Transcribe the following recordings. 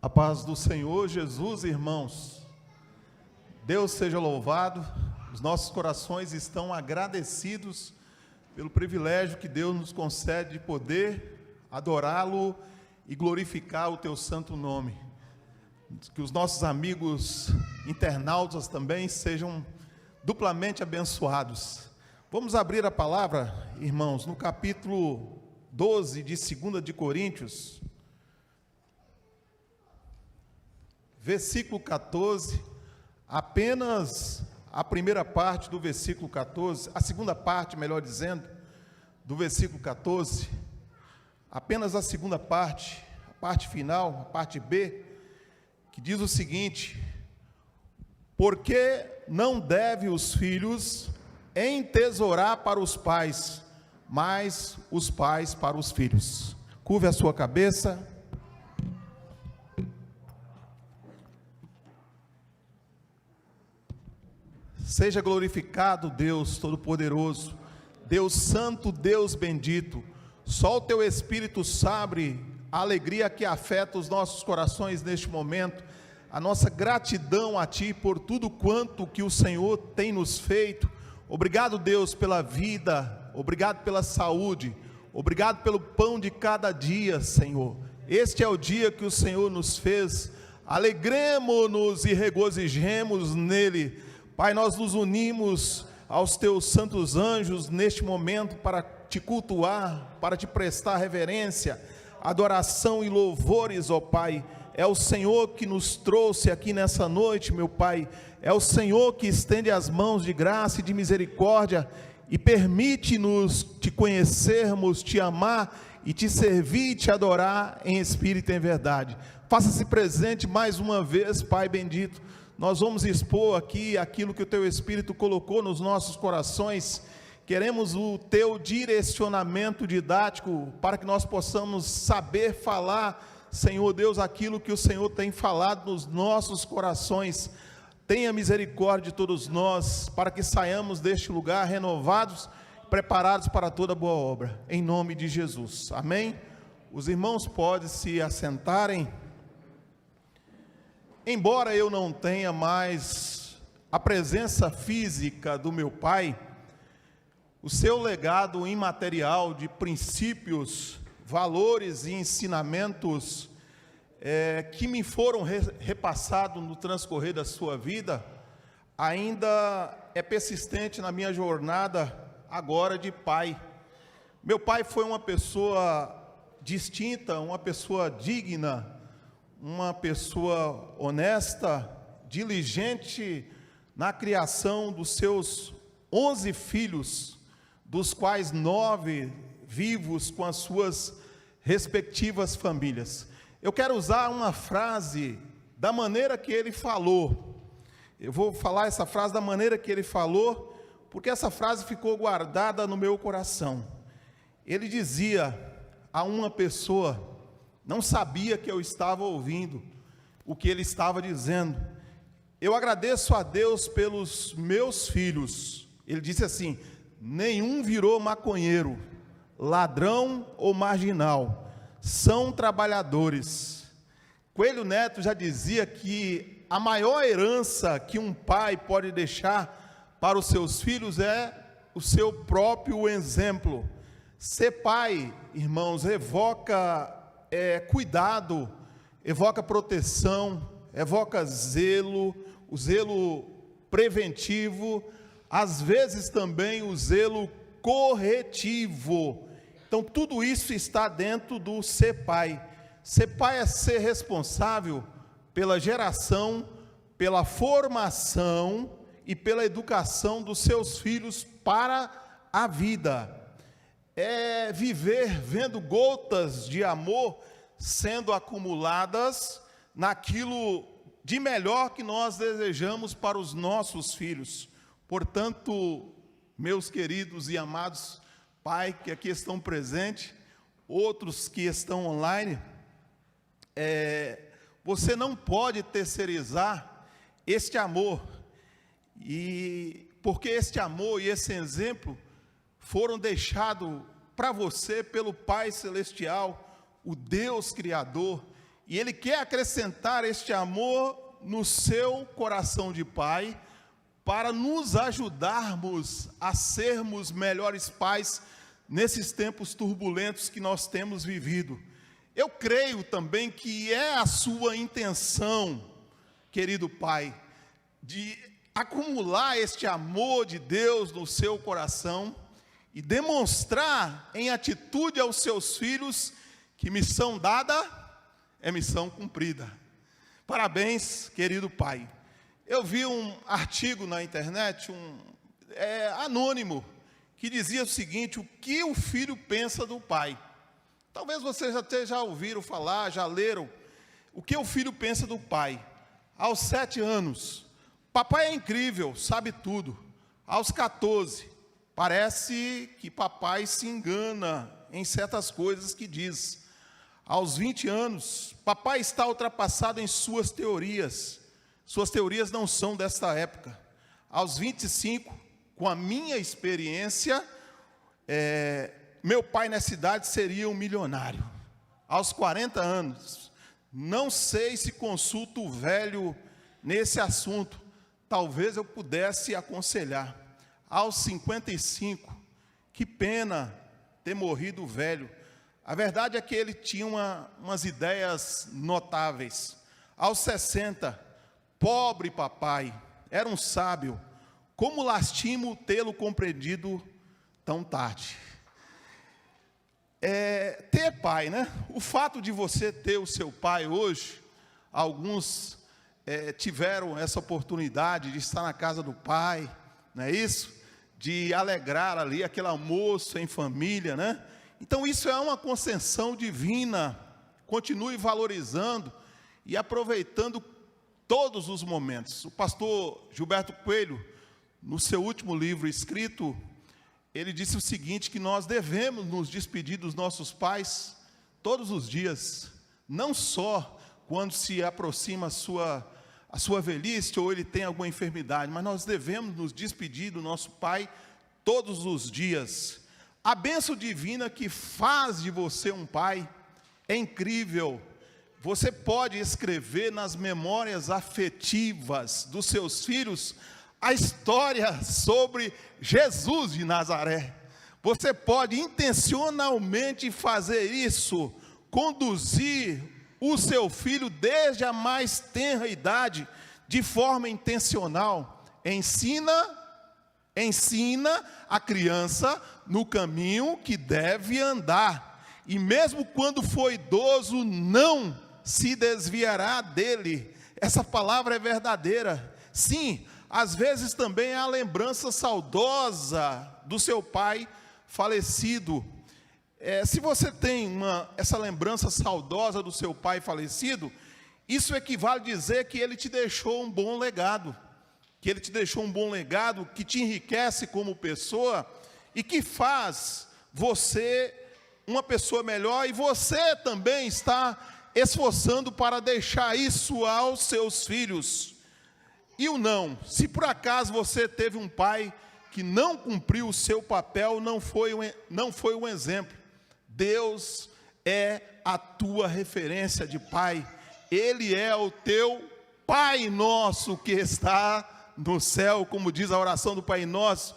A paz do Senhor Jesus, irmãos. Deus seja louvado. Os nossos corações estão agradecidos pelo privilégio que Deus nos concede de poder adorá-lo e glorificar o teu santo nome. Que os nossos amigos internautas também sejam duplamente abençoados. Vamos abrir a palavra, irmãos, no capítulo 12 de 2 de Coríntios, versículo 14, apenas a primeira parte do versículo 14, a segunda parte, melhor dizendo, do versículo 14, apenas a segunda parte, a parte final, a parte B, que diz o seguinte: porque não deve os filhos entesourar para os pais, mas os pais para os filhos. Curve a sua cabeça. Seja glorificado Deus Todo-Poderoso, Deus Santo, Deus bendito. Só o Teu Espírito sabe a alegria que afeta os nossos corações neste momento, a nossa gratidão a Ti por tudo quanto que o Senhor tem nos feito. Obrigado, Deus, pela vida, obrigado pela saúde, obrigado pelo pão de cada dia, Senhor. Este é o dia que o Senhor nos fez, alegremo-nos e regozijemos nele. Pai, nós nos unimos aos Teus santos anjos neste momento para Te cultuar, para Te prestar reverência, adoração e louvores, ó Pai. É o Senhor que nos trouxe aqui nessa noite, meu Pai. É o Senhor que estende as mãos de graça e de misericórdia e permite-nos Te conhecermos, Te amar e Te servir e Te adorar em espírito e em verdade. Faça-se presente mais uma vez, Pai bendito. Nós vamos expor aqui aquilo que o Teu Espírito colocou nos nossos corações. Queremos o Teu direcionamento didático para que nós possamos saber falar, Senhor Deus, aquilo que o Senhor tem falado nos nossos corações. Tenha misericórdia de todos nós, para que saiamos deste lugar renovados, preparados para toda boa obra, em nome de Jesus, amém? Os irmãos podem se assentarem. Embora eu não tenha mais a presença física do meu pai, o seu legado imaterial de princípios, valores e ensinamentos que me foram repassados no transcorrer da sua vida, ainda é persistente na minha jornada agora de pai. Meu pai foi uma pessoa distinta, uma pessoa digna, uma pessoa honesta, diligente na criação dos seus 11 filhos, dos quais 9 vivos com as suas respectivas famílias. Eu quero usar uma frase da maneira que ele falou. Eu vou falar essa frase da maneira que ele falou, porque essa frase ficou guardada no meu coração. Ele dizia a uma pessoa, não sabia que eu estava ouvindo o que ele estava dizendo: eu agradeço a Deus pelos meus filhos. Ele disse assim: nenhum virou maconheiro, ladrão ou marginal, são trabalhadores. Coelho Neto já dizia que a maior herança que um pai pode deixar para os seus filhos é o seu próprio exemplo. Ser pai, irmãos, evoca cuidado, evoca proteção, evoca zelo, o zelo preventivo, às vezes também o zelo corretivo. Então tudo isso está dentro do ser pai. Ser pai é ser responsável pela geração, pela formação e pela educação dos seus filhos para a vida. É viver vendo gotas de amor sendo acumuladas naquilo de melhor que nós desejamos para os nossos filhos. Portanto, meus queridos e amados pais que aqui estão presentes, outros que estão online, você não pode terceirizar este amor, porque este amor e esse exemplo foram deixados para você pelo Pai Celestial, o Deus Criador, e Ele quer acrescentar este amor no seu coração de pai, para nos ajudarmos a sermos melhores pais nesses tempos turbulentos que nós temos vivido. Eu creio também que é a sua intenção, querido pai, de acumular este amor de Deus no seu coração e demonstrar em atitude aos seus filhos que missão dada é missão cumprida. Parabéns, querido pai. Eu vi um artigo na internet, anônimo, que dizia o seguinte: o que o filho pensa do pai. Talvez vocês até já ouviram falar, já leram. O que o filho pensa do pai. Aos 7 anos, papai é incrível, sabe tudo. Aos 14, parece que papai se engana em certas coisas que diz. Aos 20 anos, papai está ultrapassado em suas teorias. Suas teorias não são desta época. Aos 25, com a minha experiência, meu pai nessa idade seria um milionário. Aos 40 anos, não sei se consulto o velho nesse assunto. Talvez eu pudesse aconselhar. Aos 55, que pena ter morrido velho. A verdade é que ele tinha umas ideias notáveis. Aos 60, pobre papai, era um sábio. Como lastimo tê-lo compreendido tão tarde. Ter pai, né? O fato de você ter o seu pai hoje, alguns tiveram essa oportunidade de estar na casa do pai, não é isso? De alegrar ali aquele almoço em família, né? Então isso é uma concessão divina. Continue valorizando e aproveitando todos os momentos. O pastor Gilberto Coelho, no seu último livro escrito, ele disse o seguinte, que nós devemos nos despedir dos nossos pais todos os dias, não só quando se aproxima a sua velhice ou ele tem alguma enfermidade, mas nós devemos nos despedir do nosso pai todos os dias. A bênção divina que faz de você um pai é incrível. Você pode escrever nas memórias afetivas dos seus filhos a história sobre Jesus de Nazaré. Você pode intencionalmente fazer isso, conduzir o seu filho desde a mais tenra idade, de forma intencional. Ensina a criança no caminho que deve andar, e mesmo quando for idoso, não se desviará dele. Essa palavra é verdadeira. Sim, às vezes também é a lembrança saudosa do seu pai falecido. Se você tem essa lembrança saudosa do seu pai falecido, isso equivale a dizer que ele te deixou um bom legado. Que ele te deixou um bom legado, que te enriquece como pessoa e que faz você uma pessoa melhor, e você também está esforçando para deixar isso aos seus filhos. E o não, se por acaso você teve um pai que não cumpriu o seu papel, não foi um exemplo. Deus é a tua referência de pai. Ele é o teu Pai Nosso que está no céu, como diz a oração do Pai Nosso,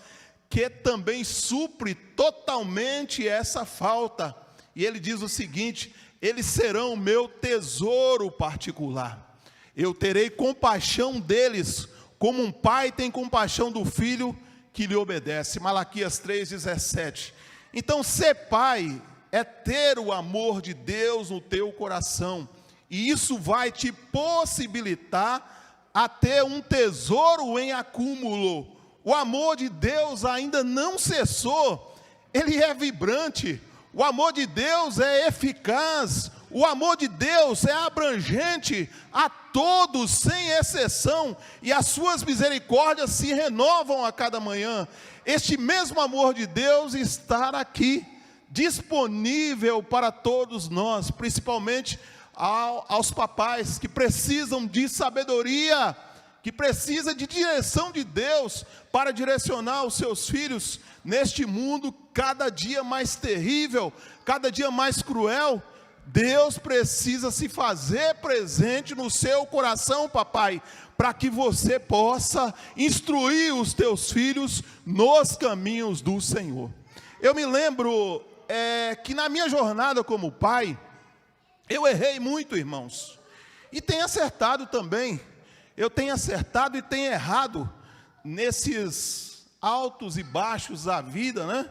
que também supre totalmente essa falta. E ele diz o seguinte: eles serão o meu tesouro particular. Eu terei compaixão deles, como um pai tem compaixão do filho que lhe obedece. Malaquias 3,17. Então, ser pai é ter o amor de Deus no teu coração, e isso vai te possibilitar a ter um tesouro em acúmulo. O amor de Deus ainda não cessou, ele é vibrante. O amor de Deus é eficaz. O amor de Deus é abrangente a todos, sem exceção, e as suas misericórdias se renovam a cada manhã. Este mesmo amor de Deus está aqui, disponível para todos nós, principalmente aos papais que precisam de sabedoria, que precisam de direção de Deus para direcionar os seus filhos. neste mundo cada dia mais terrível, cada dia mais cruel, Deus precisa se fazer presente no seu coração, papai, para que você possa instruir os teus filhos nos caminhos do Senhor. Eu me lembro que na minha jornada como pai, eu errei muito, irmãos, e tenho acertado também. Eu tenho acertado e tenho errado nesses altos e baixos da vida, né?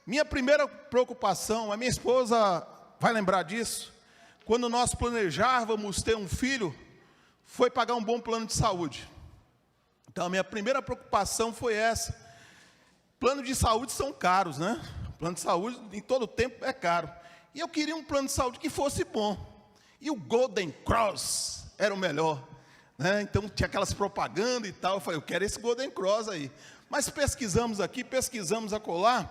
Minha primeira preocupação, a minha esposa vai lembrar disso, quando nós planejávamos ter um filho, foi pagar um bom plano de saúde. Então a minha primeira preocupação foi essa. Planos de saúde são caros, né? Plano de saúde em todo tempo é caro. E eu queria um plano de saúde que fosse bom. E o Golden Cross era o melhor, né? Então tinha aquelas propagandas e tal. Eu falei, eu quero esse Golden Cross aí. Mas pesquisamos aqui, pesquisamos acolá.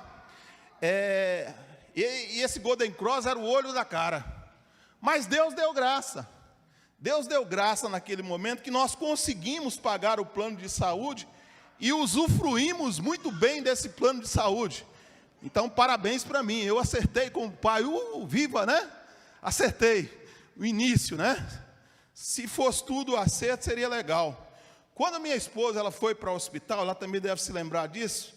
E esse Golden Cross era o olho da cara. Mas Deus deu graça. Deus deu graça naquele momento que nós conseguimos pagar o plano de saúde e usufruímos muito bem desse plano de saúde. Então, parabéns para mim. Eu acertei como pai. Viva, né? Acertei o início, né? Se fosse tudo acerto, seria legal. Quando a minha esposa ela foi para o hospital, ela também deve se lembrar disso,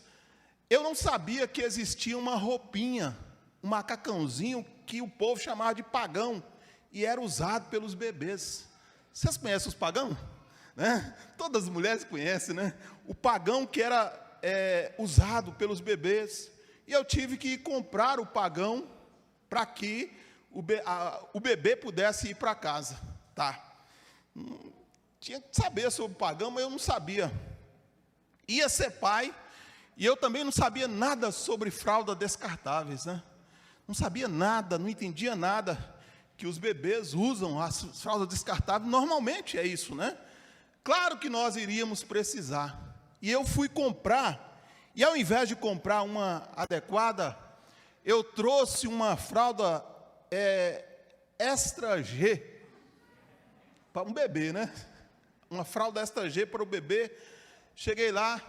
eu não sabia que existia uma roupinha, um macacãozinho que o povo chamava de pagão, e era usado pelos bebês. Vocês conhecem os pagão? Né? Todas as mulheres conhecem, né? O pagão que era usado pelos bebês. E eu tive que comprar o pagão para que o bebê pudesse ir para casa. Tá. Tinha que saber sobre o pagão, mas eu não sabia. Ia ser pai, e eu também não sabia nada sobre fraldas descartáveis, né? Não sabia nada, não entendia nada, que os bebês usam as fraldas descartáveis, normalmente é isso, né? Claro que nós iríamos precisar. E eu fui comprar, e ao invés de comprar uma adequada, eu trouxe uma fralda extra G, para um bebê, né? Uma fralda extra G para o bebê. Cheguei lá,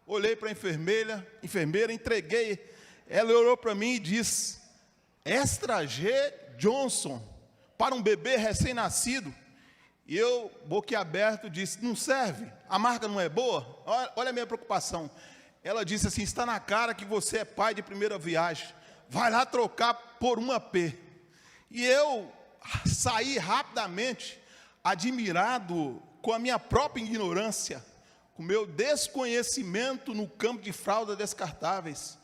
olhei para a enfermeira, entreguei. Ela olhou para mim e disse, extra G Johnson, para um bebê recém-nascido. E eu, boquiaberto, disse, não serve? A marca não é boa? Olha a minha preocupação. Ela disse assim, está na cara que você é pai de primeira viagem. Vai lá trocar por uma P. E eu saí rapidamente, admirado com a minha própria ignorância, com o meu desconhecimento no campo de fraldas descartáveis.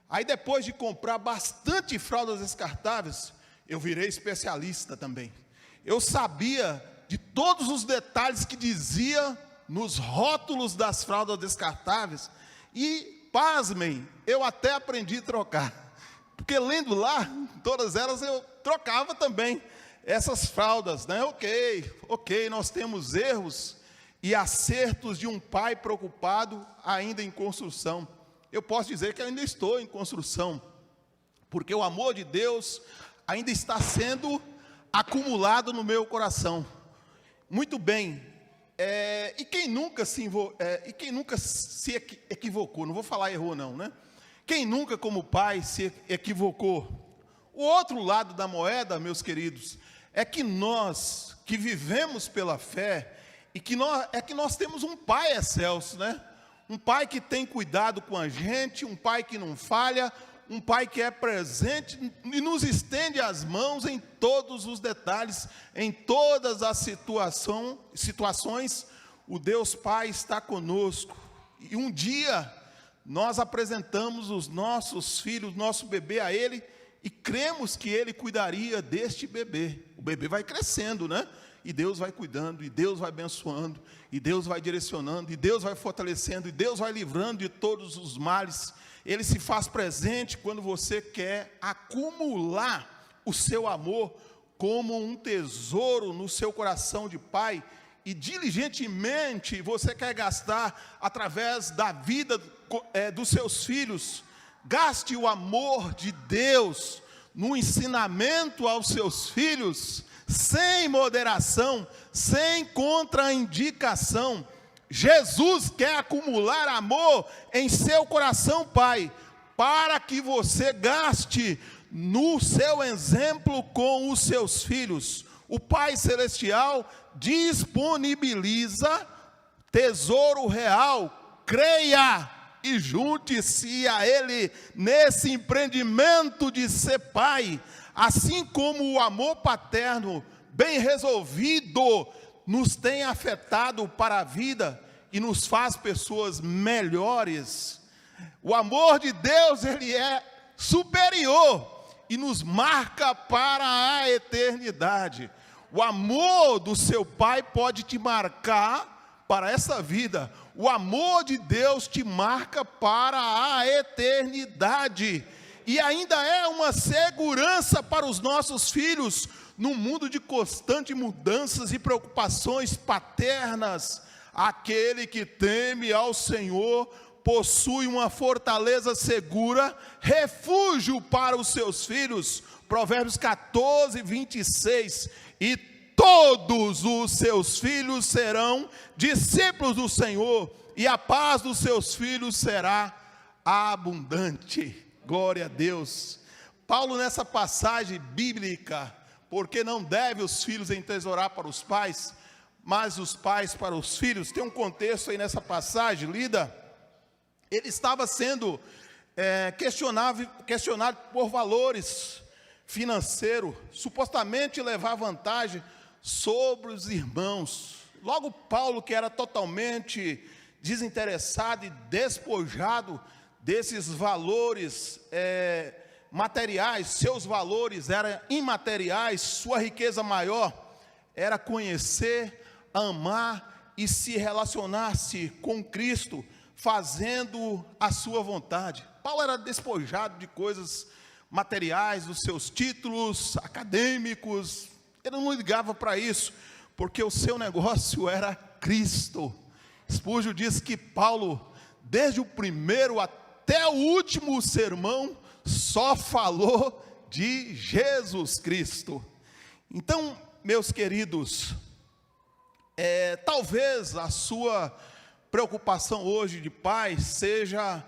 Aí depois de comprar bastante fraldas descartáveis, eu virei especialista também. Eu sabia de todos os detalhes que dizia nos rótulos das fraldas descartáveis e, pasmem, eu até aprendi a trocar. Porque lendo lá, todas elas eu trocava também essas fraldas, né? Ok, nós temos erros e acertos de um pai preocupado ainda em construção. Eu posso dizer que ainda estou em construção, porque o amor de Deus ainda está sendo acumulado no meu coração. Muito bem, e quem nunca se equivocou? Não vou falar errou não, né? Quem nunca como pai se equivocou? O outro lado da moeda, meus queridos, é que nós que vivemos pela fé, e que nós temos um Pai excelso, né? Um Pai que tem cuidado com a gente, um Pai que não falha, um Pai que é presente e nos estende as mãos em todos os detalhes, em todas as situações, o Deus Pai está conosco. E um dia nós apresentamos os nossos filhos, nosso bebê a Ele, e cremos que Ele cuidaria deste bebê. O bebê vai crescendo, né? E Deus vai cuidando, e Deus vai abençoando, e Deus vai direcionando, e Deus vai fortalecendo, e Deus vai livrando de todos os males. Ele se faz presente quando você quer acumular o seu amor como um tesouro no seu coração de pai, e diligentemente você quer gastar através da vida dos seus filhos. Gaste o amor de Deus no ensinamento aos seus filhos, sem moderação, sem contraindicação. Jesus quer acumular amor em seu coração, pai, para que você gaste no seu exemplo com os seus filhos. O Pai Celestial disponibiliza tesouro real. Creia e junte-se a Ele nesse empreendimento de ser pai. Assim como o amor paterno bem resolvido nos tem afetado para a vida e nos faz pessoas melhores, o amor de Deus, ele é superior e nos marca para a eternidade. O amor do seu pai pode te marcar para essa vida. O amor de Deus te marca para a eternidade. E ainda é uma segurança para os nossos filhos, num mundo de constantes mudanças e preocupações paternas. Aquele que teme ao Senhor possui uma fortaleza segura, refúgio para os seus filhos. Provérbios 14, 26. E todos os seus filhos serão discípulos do Senhor, e a paz dos seus filhos será abundante. Glória a Deus. Paulo, nessa passagem bíblica, porque não deve os filhos entesourar para os pais, mas os pais para os filhos, tem um contexto aí nessa passagem lida. Ele estava sendo questionado por valores financeiros, supostamente levar vantagem sobre os irmãos. Logo Paulo, que era totalmente desinteressado e despojado desses valores materiais, seus valores eram imateriais, sua riqueza maior era conhecer, amar e se relacionar-se com Cristo, fazendo a sua vontade. Paulo era despojado de coisas materiais, dos seus títulos acadêmicos. Ele não ligava para isso, porque o seu negócio era Cristo. Spurgeon diz que Paulo, desde o primeiro até o último sermão, só falou de Jesus Cristo. Então, meus queridos, talvez a sua preocupação hoje de pai seja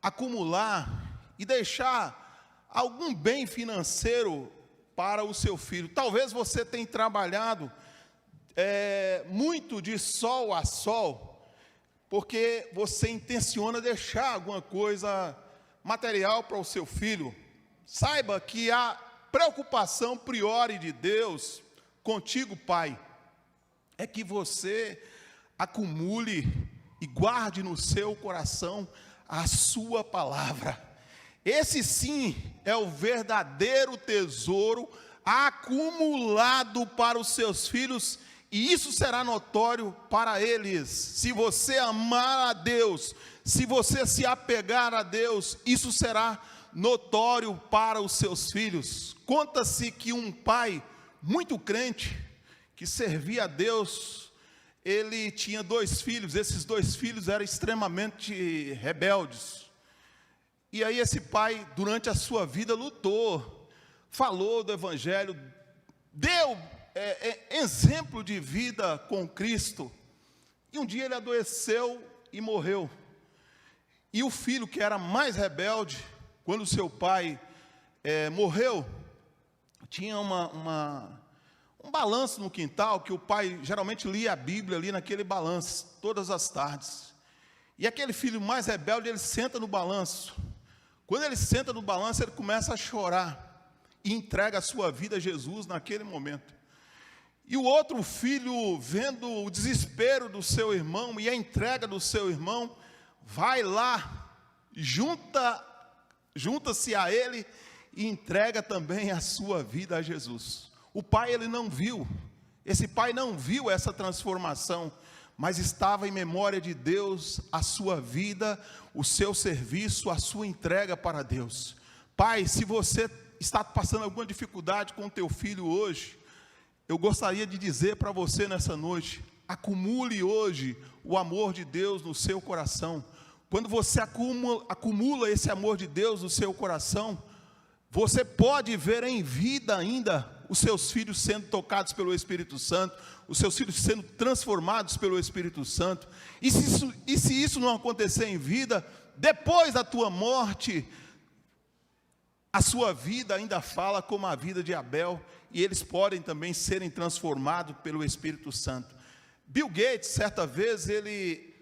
acumular e deixar algum bem financeiro para o seu filho. Talvez você tenha trabalhado muito de sol a sol, porque você intenciona deixar alguma coisa material para o seu filho. Saiba que a preocupação priori de Deus contigo, pai, é que você acumule e guarde no seu coração a sua palavra. Esse sim é o verdadeiro tesouro acumulado para os seus filhos, e isso será notório para eles. Se você amar a Deus, se você se apegar a Deus, isso será notório para os seus filhos. Conta-se que um pai muito crente, que servia a Deus, ele tinha 2 filhos. Esses 2 filhos eram extremamente rebeldes. E aí esse pai, durante a sua vida, lutou, falou do Evangelho, deu exemplo de vida com Cristo. E um dia ele adoeceu e morreu. E o filho, que era mais rebelde, quando seu pai morreu, tinha um balanço no quintal, que o pai geralmente lia a Bíblia ali naquele balanço, todas as tardes. E aquele filho mais rebelde, ele senta no balanço. Quando ele senta no balanço, ele começa a chorar e entrega a sua vida a Jesus naquele momento. E o outro filho, vendo o desespero do seu irmão e a entrega do seu irmão, vai lá, junta-se a ele e entrega também a sua vida a Jesus. O pai, ele não viu, esse pai não viu essa transformação, mas estava em memória de Deus a sua vida, o seu serviço, a sua entrega para Deus. Pai, se você está passando alguma dificuldade com o teu filho hoje, eu gostaria de dizer para você nessa noite, acumule hoje o amor de Deus no seu coração. Quando você acumula esse amor de Deus no seu coração, você pode ver em vida ainda os seus filhos sendo tocados pelo Espírito Santo, os seus filhos sendo transformados pelo Espírito Santo. E se isso não acontecer em vida, depois da tua morte, a sua vida ainda fala como a vida de Abel, e eles podem também serem transformados pelo Espírito Santo. Bill Gates, certa vez, ele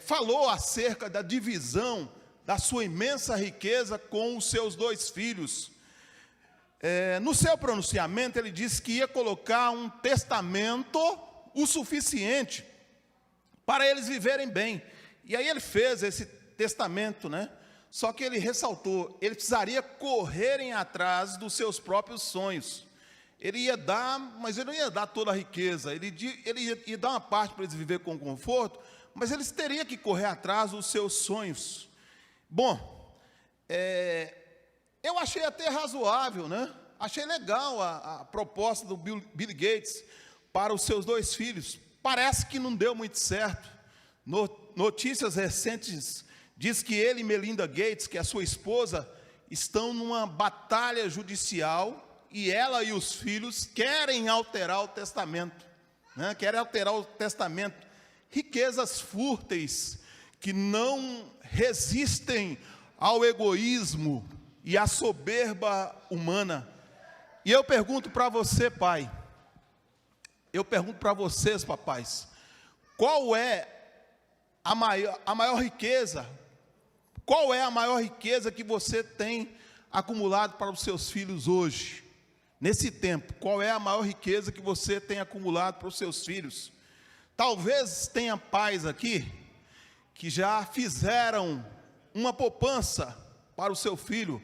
falou acerca da divisão da sua imensa riqueza com os seus 2 filhos. No seu pronunciamento, ele disse que ia colocar um testamento o suficiente para eles viverem bem. E aí ele fez esse testamento, né? Só que ele ressaltou, ele precisaria correrem atrás dos seus próprios sonhos. Ele ia dar, mas ele não ia dar toda a riqueza, ele ia dar uma parte para eles viver com conforto, mas eles teriam que correr atrás dos seus sonhos. Bom, eu achei até razoável, né? Achei legal a proposta do Bill Gates para os seus 2 filhos. Parece que não deu muito certo. Notícias recentes diz que ele e Melinda Gates, que é a sua esposa, estão numa batalha judicial e ela e os filhos querem alterar o testamento, né? Querem alterar o testamento. Riquezas fúteis que não resistem ao egoísmo e à soberba humana. E eu pergunto para você, pai, eu pergunto para vocês, papais, qual é a maior riqueza? Qual é a maior riqueza que você tem acumulado para os seus filhos hoje? Nesse tempo, qual é a maior riqueza que você tem acumulado para os seus filhos? Talvez tenha pais aqui que já fizeram uma poupança para o seu filho,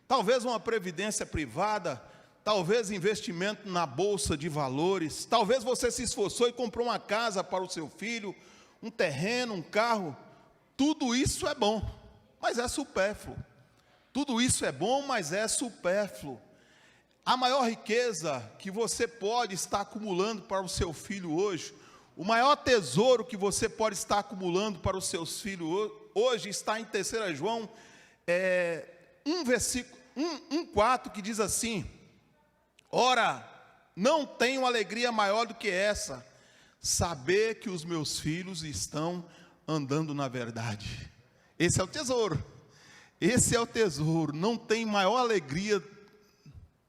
talvez uma previdência privada, talvez investimento na bolsa de valores, talvez você se esforçou e comprou uma casa para o seu filho, um terreno, um carro. Tudo isso é bom, mas é supérfluo. Tudo isso é bom, mas é supérfluo. A maior riqueza que você pode estar acumulando para o seu filho hoje, o maior tesouro que você pode estar acumulando para os seus filhos hoje está em 3 João 1:4, que diz assim: ora, não tenho alegria maior do que essa, saber que os meus filhos estão andando na verdade. Esse é o tesouro. Esse é o tesouro. Não tem maior alegria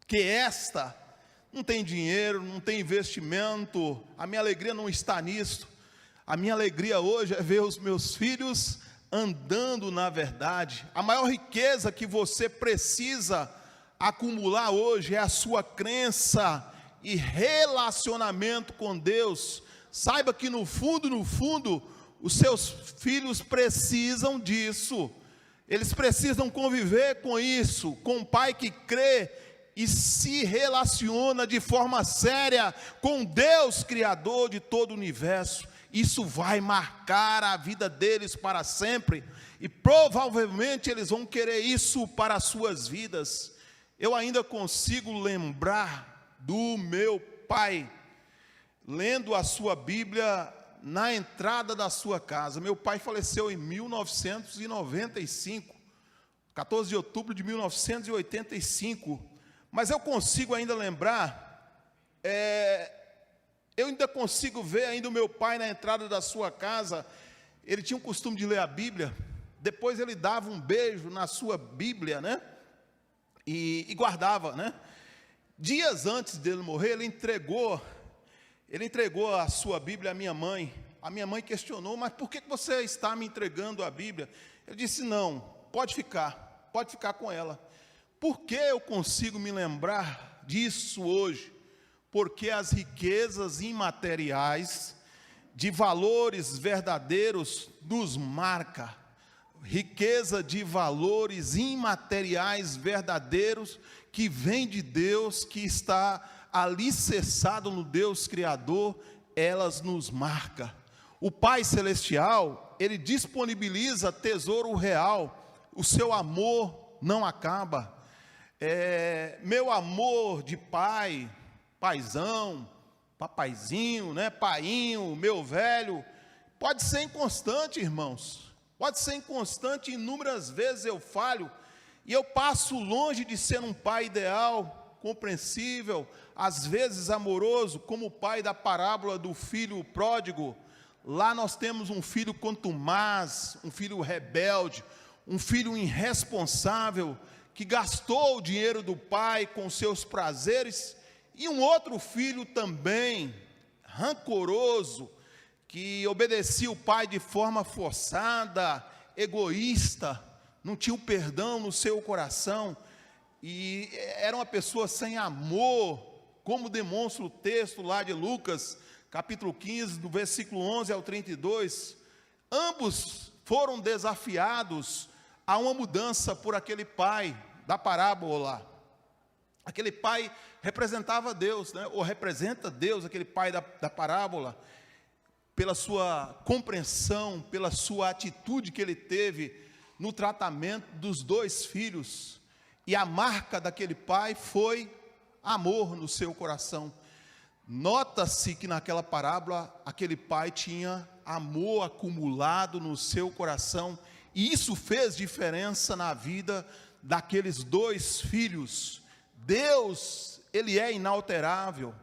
que esta. Não tem dinheiro, não tem investimento. A minha alegria não está nisso. A minha alegria hoje é ver os meus filhos andando na verdade. A maior riqueza que você precisa acumular hoje é a sua crença e relacionamento com Deus. Saiba que no fundo, os seus filhos precisam disso. Eles precisam conviver com isso, com um pai que crê e se relaciona de forma séria com Deus, Criador de todo o universo. Isso vai marcar a vida deles para sempre, e provavelmente eles vão querer isso para as suas vidas. Eu ainda consigo lembrar do meu pai, lendo a sua Bíblia na entrada da sua casa. Meu pai faleceu em 1995, 14 de outubro de 1985, mas eu consigo ainda lembrar, eu ainda consigo ver ainda o meu pai na entrada da sua casa. Ele tinha o costume de ler a Bíblia, depois ele dava um beijo na sua Bíblia, né? E guardava, né? Dias antes dele morrer, ele entregou a sua Bíblia à minha mãe. A minha mãe questionou: mas por que você está me entregando a Bíblia? Ele disse: não, pode ficar com ela. Por que eu consigo me lembrar disso hoje? Porque as riquezas imateriais, de valores verdadeiros, nos marca. Riqueza de valores imateriais verdadeiros, que vem de Deus, que está alicerçado no Deus Criador, elas nos marcam. O Pai Celestial, Ele disponibiliza tesouro real, o seu amor não acaba. Meu amor de pai, paizão, papaizinho, né, painho, meu velho, pode ser inconstante, irmãos, pode ser inconstante. Inúmeras vezes eu falho, e eu passo longe de ser um pai ideal, compreensível, às vezes amoroso, como o pai da parábola do filho pródigo. Lá nós temos um filho contumaz, um filho rebelde, um filho irresponsável, que gastou o dinheiro do pai com seus prazeres, e um outro filho também, rancoroso, que obedecia o pai de forma forçada, egoísta, não tinha o perdão no seu coração, e era uma pessoa sem amor, como demonstra o texto lá de Lucas, capítulo 15, do versículo 11 ao 32, ambos foram desafiados a uma mudança por aquele pai da parábola. Aquele pai representava Deus, né? Ou representa Deus, aquele pai da parábola, pela sua compreensão, pela sua atitude que ele teve no tratamento dos dois filhos. E a marca daquele pai foi amor no seu coração. Nota-se que naquela parábola, aquele pai tinha amor acumulado no seu coração, e isso fez diferença na vida daqueles dois filhos. Deus, Ele é inalterável,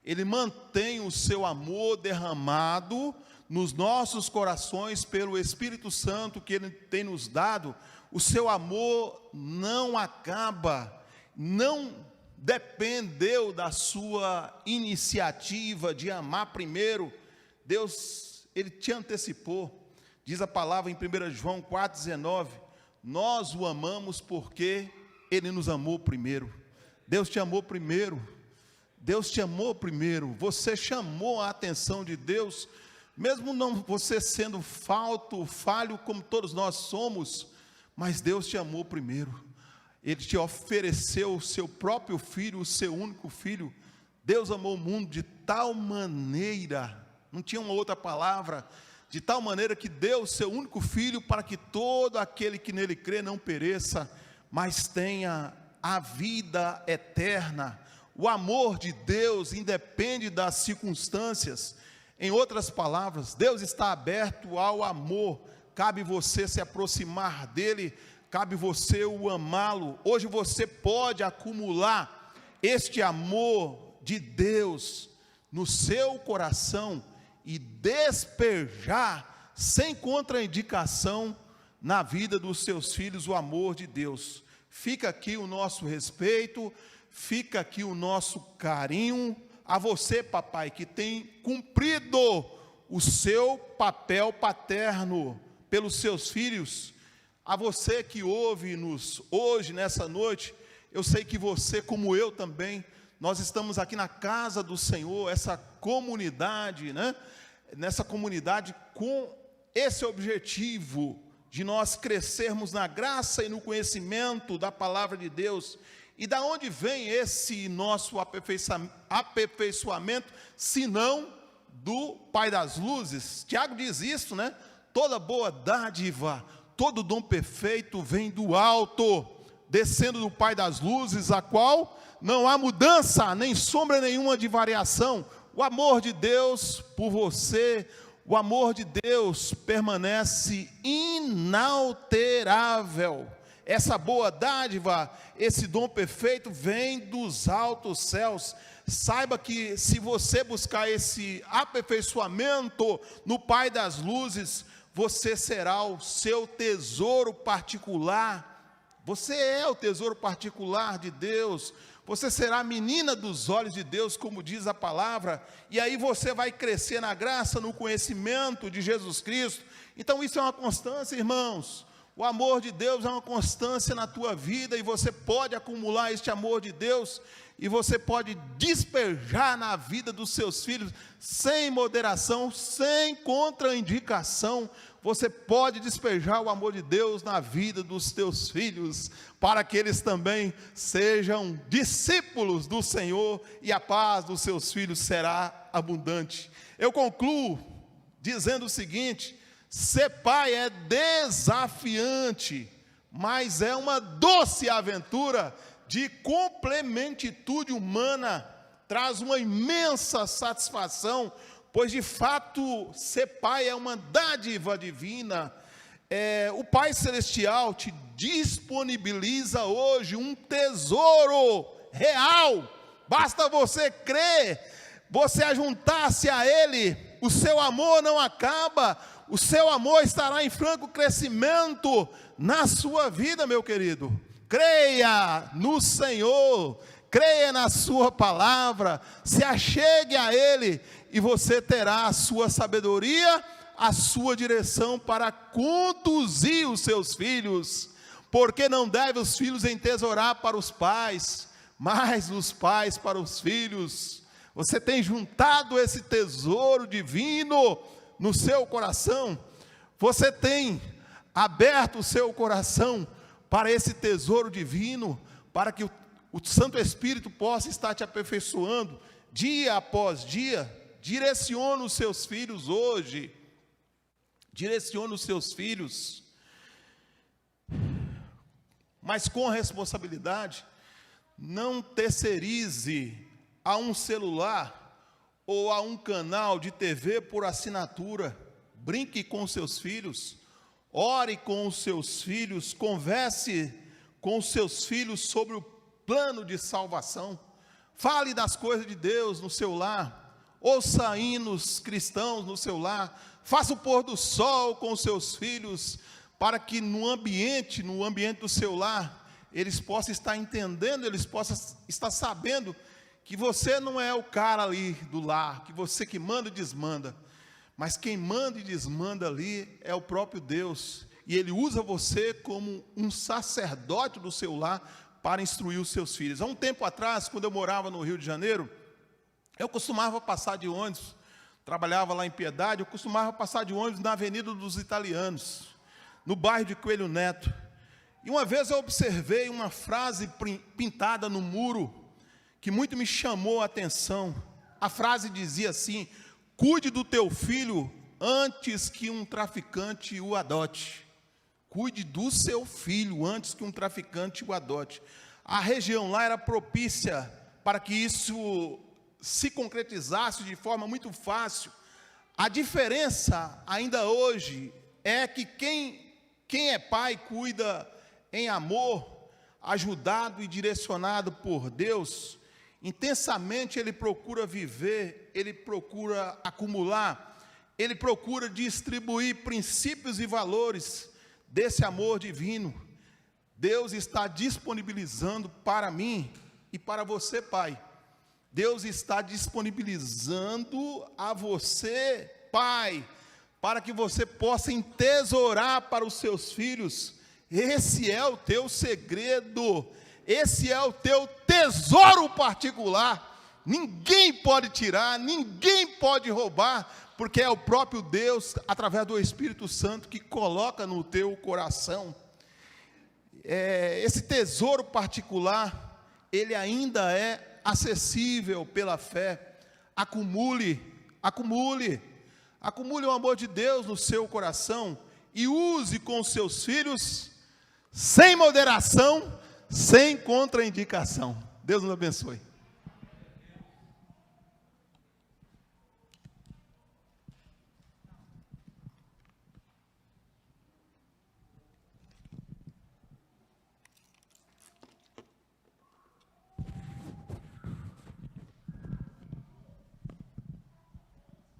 Ele mantém o seu amor derramado nos nossos corações pelo Espírito Santo que Ele tem nos dado. O seu amor não acaba, não dependeu da sua iniciativa de amar primeiro. Deus, Ele te antecipou. Diz a palavra em 1 João 4,19, nós o amamos porque Ele nos amou primeiro. Deus te amou primeiro, Deus te amou primeiro, você chamou a atenção de Deus, mesmo não você sendo falho como todos nós somos, mas Deus te amou primeiro. Ele te ofereceu o seu próprio filho, o seu único filho. Deus amou o mundo de tal maneira, não tinha uma outra palavra, de tal maneira que deu o seu único filho para que todo aquele que nele crê não pereça, mas tenha a vida eterna. O amor de Deus independe das circunstâncias. Em outras palavras, Deus está aberto ao amor. Cabe você se aproximar dele, cabe você o amá-lo. Hoje você pode acumular este amor de Deus no seu coração e despejar sem contraindicação na vida dos seus filhos o amor de Deus. Fica aqui o nosso respeito, fica aqui o nosso carinho a você, papai, que tem cumprido o seu papel paterno pelos seus filhos. A você que ouve-nos hoje, nessa noite, eu sei que você, como eu também, nós estamos aqui na casa do Senhor, essa comunidade, né? Nessa comunidade com esse objetivo de nós crescermos na graça e no conhecimento da palavra de Deus. E da onde vem esse nosso aperfeiçoamento, senão do Pai das luzes? Tiago diz isso, né? Toda boa dádiva, todo dom perfeito vem do alto, descendo do Pai das luzes, a qual não há mudança, nem sombra nenhuma de variação. O amor de Deus por você, o amor de Deus permanece inalterável. Essa boa dádiva, esse dom perfeito vem dos altos céus. Saiba que se você buscar esse aperfeiçoamento no Pai das luzes, você será o seu tesouro particular. Você é o tesouro particular de Deus. Você será a menina dos olhos de Deus, como diz a palavra, e aí você vai crescer na graça, no conhecimento de Jesus Cristo. Então isso é uma constância, irmãos. O amor de Deus é uma constância na tua vida, e você pode acumular este amor de Deus, e você pode despejar na vida dos seus filhos, sem moderação, sem contraindicação. Você pode despejar o amor de Deus na vida dos teus filhos, para que eles também sejam discípulos do Senhor, e a paz dos seus filhos será abundante. Eu concluo dizendo o seguinte: ser pai é desafiante, mas é uma doce aventura de complementitude humana, traz uma imensa satisfação, pois de fato ser pai é uma dádiva divina. O Pai Celestial te disponibiliza hoje um tesouro real, basta você crer, você ajuntar-se a Ele, o seu amor não acaba, o seu amor estará em franco crescimento na sua vida, meu querido. creia no Senhor, creia na sua palavra, se achegue a Ele, e você terá a sua sabedoria, a sua direção para conduzir os seus filhos, porque não deve os filhos entesourar para os pais, mas os pais para os filhos. Você tem juntado esse tesouro divino no seu coração, você tem aberto o seu coração para esse tesouro divino, para que o Santo Espírito possa estar te aperfeiçoando dia após dia. Direcione os seus filhos hoje, direcione os seus filhos, mas com responsabilidade. Não terceirize a um celular ou a um canal de TV por assinatura. Brinque com seus filhos, ore com os seus filhos, converse com os seus filhos sobre o plano de salvação. Fale das coisas de Deus no seu lar, ouça hinos cristãos no seu lar, faça o pôr do sol com os seus filhos, para que no ambiente do seu lar, eles possam estar entendendo, eles possam estar sabendo que você não é o cara ali do lar, que você que manda e desmanda, mas quem manda e desmanda ali é o próprio Deus, e Ele usa você como um sacerdote do seu lar para instruir os seus filhos. Há um tempo atrás, quando eu morava no Rio de Janeiro, eu costumava passar de ônibus, trabalhava lá em Piedade, eu costumava passar de ônibus na Avenida dos Italianos, no bairro de Coelho Neto. E uma vez eu observei uma frase pintada no muro, que muito me chamou a atenção. A frase dizia assim: cuide do teu filho antes que um traficante o adote. Cuide do seu filho antes que um traficante o adote. A região lá era propícia para que isso se concretizasse de forma muito fácil. A diferença ainda hoje é que quem é pai cuida em amor, ajudado e direcionado por Deus. Intensamente ele procura viver, ele procura acumular, ele procura distribuir princípios e valores desse amor divino. Deus está disponibilizando para mim e para você, pai. Deus está disponibilizando a você, pai, para que você possa entesourar para os seus filhos. Esse é o teu segredo, esse é o teu tesouro particular. Ninguém pode tirar, ninguém pode roubar, porque é o próprio Deus, através do Espírito Santo, que coloca no teu coração. Esse tesouro particular, ele ainda é acessível pela fé. Acumule o amor de Deus no seu coração e use com os seus filhos sem moderação, sem contraindicação. Deus nos abençoe.